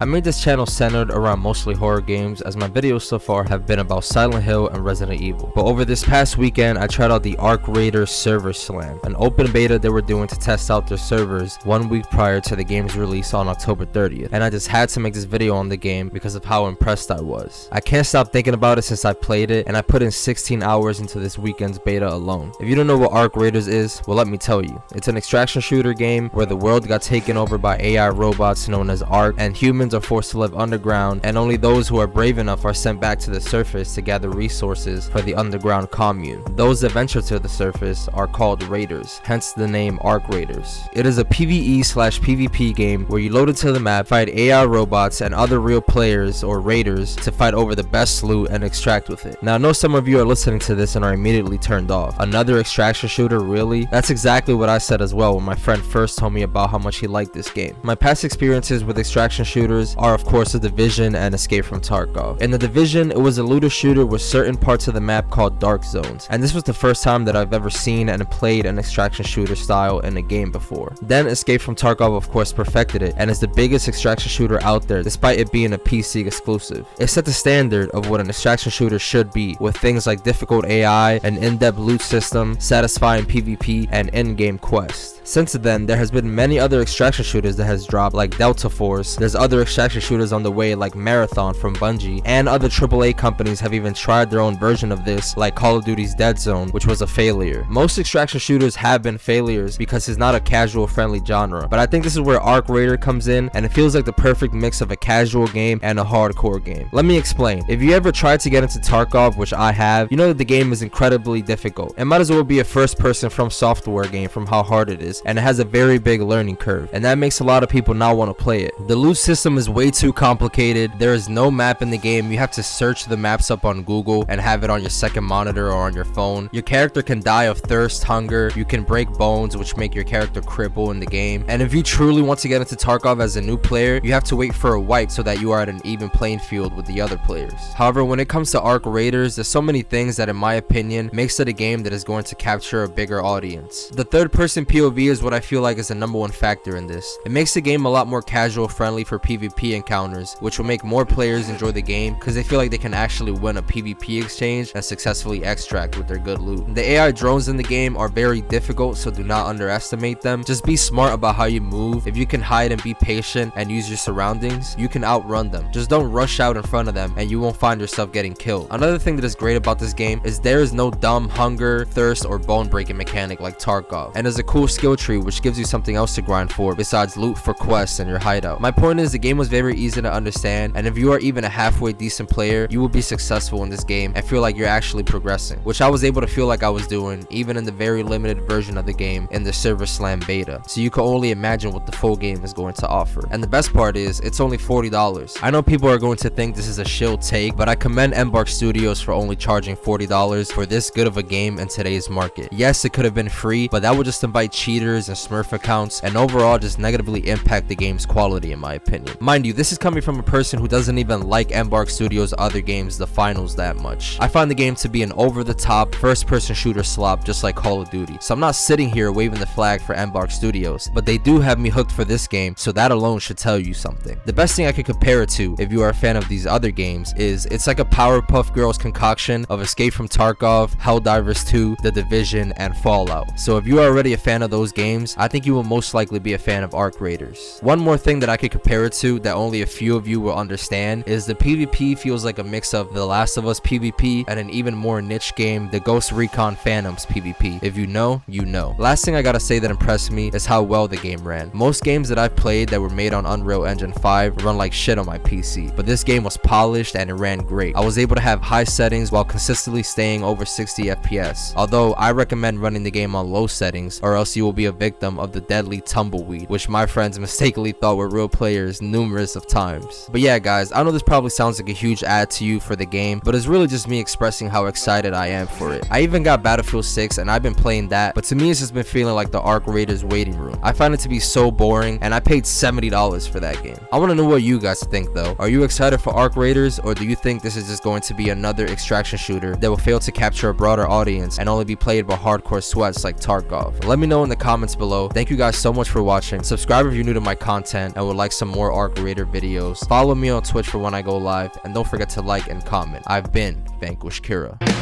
I made this channel centered around mostly horror games, as my videos so far have been about Silent Hill and Resident Evil. But over this past weekend, I tried out the Arc Raiders Server Slam, an open beta they were doing to test out their servers 1 week prior to the game's release on October 30th, and I just had to make this video on the game because of how impressed I was. I can't stop thinking about it since I played it, and I put in 16 hours into this weekend's beta alone. If you don't know what Arc Raiders is, well, let me tell you. It's an extraction shooter game where the world got taken over by AI robots known as Arc, and humans are forced to live underground, and only those who are brave enough are sent back to the surface to gather resources for the underground commune. Those that venture to the surface are called Raiders, hence the name Arc Raiders. It is a PvE/PvP game where you load into the map, fight AI robots and other real players or raiders to fight over the best loot and extract with it. Now I know some of you are listening to this and are immediately turned off. Another extraction shooter, really? That's exactly what I said as well when my friend first told me about how much he liked this game. My past experiences with extraction shooters are of course The Division and Escape from Tarkov. In The Division, it was a looter shooter with certain parts of the map called dark zones, and this was the first time that I've ever seen and played an extraction shooter style in a game before. Then Escape from Tarkov of course perfected it and is the biggest extraction shooter out there despite it being a PC exclusive. It set the standard of what an extraction shooter should be, with things like difficult AI, an in-depth loot system, satisfying PvP, and in-game quests. Since then, there has been many other extraction shooters that has dropped, like Delta Force. There's other extraction shooters on the way like Marathon from Bungie, and other AAA companies have even tried their own version of this, like Call of Duty's Dead Zone, which was a failure. Most extraction shooters have been failures because it's not a casual friendly genre, but I think this is where Arc Raider comes in, and it feels like the perfect mix of a casual game and a hardcore game. Let me explain. If you ever tried to get into Tarkov, which I have, you know that the game is incredibly difficult. It might as well be a first person From Software game from how hard it is, and it has a very big learning curve, and that makes a lot of people not want to play it. The loot system is way too complicated. There is no map in the game. You have to search the maps up on Google and have it on your second monitor or on your phone. Your character can die of thirst, hunger. You can break bones, which make your character cripple in the game. And if you truly want to get into Tarkov as a new player, you have to wait for a wipe so that you are at an even playing field with the other players. However, when it comes to Arc Raiders, there's so many things that in my opinion makes it a game that is going to capture a bigger audience. The third person POV is what I feel like is the #1 factor in this. It makes the game a lot more casual friendly for PvP encounters, which will make more players enjoy the game because they feel like they can actually win a PvP exchange and successfully extract with their good loot. The AI drones in the game are very difficult, so do not underestimate them. Just be smart about how you move. If you can hide and be patient and use your surroundings, you can outrun them. Just don't rush out in front of them and you won't find yourself getting killed. Another thing that is great about this game is there is no dumb hunger, thirst, or bone breaking mechanic like Tarkov, and there's a cool skill tree which gives you something else to grind for besides loot for quests and your hideout. My point is the game was very easy to understand, and if you are even a halfway decent player, you will be successful in this game and feel like you're actually progressing, which I was able to feel like I was doing even in the very limited version of the game in the Server Slam beta, so you can only imagine what the full game is going to offer. And the best part is it's only $40. I know people are going to think this is a shill take, but I commend Embark Studios for only charging $40 for this good of a game in today's market. Yes, it could have been free, but that would just invite cheaters and Smurf accounts and overall just negatively impact the game's quality in my opinion. Mind you, this is coming from a person who doesn't even like Embark Studios' other games, the Finals, that much. I find the game to be an over-the-top first-person shooter slop just like Call of Duty, so I'm not sitting here waving the flag for Embark Studios, but they do have me hooked for this game, so that alone should tell you something. The best thing I could compare it to, if you are a fan of these other games, is it's like a Powerpuff Girls concoction of Escape from Tarkov, Helldivers 2, The Division, and Fallout. So if you are already a fan of those games, I think you will most likely be a fan of Arc Raiders. One more thing that I could compare it to that only a few of you will understand is the PvP feels like a mix of The Last of Us PvP and an even more niche game, the Ghost Recon Phantoms PvP. If you know, you know. Last thing I gotta say that impressed me is how well the game ran. Most games that I've played that were made on Unreal Engine 5 run like shit on my PC, but this game was polished and it ran great. I was able to have high settings while consistently staying over 60 FPS, although I recommend running the game on low settings or else you will be a victim of the deadly tumbleweed, which my friends mistakenly thought were real players numerous of times. But yeah guys, I know this probably sounds like a huge ad to you for the game, but it's really just me expressing how excited I am for it. I even got Battlefield 6 and I've been playing that, but to me it's just been feeling like the Arc Raiders waiting room. I find it to be so boring and I paid $70 for that game. I want to know what you guys think though. Are you excited for Arc Raiders, or do you think this is just going to be another extraction shooter that will fail to capture a broader audience and only be played by hardcore sweats like Tarkov? Let me know in the comments below. Thank you guys so much for watching. Subscribe if you're new to my content and would like some more Arc Arc Raider videos. Follow me on Twitch for when I go live, and don't forget to like and comment. I've been VanquishedKira.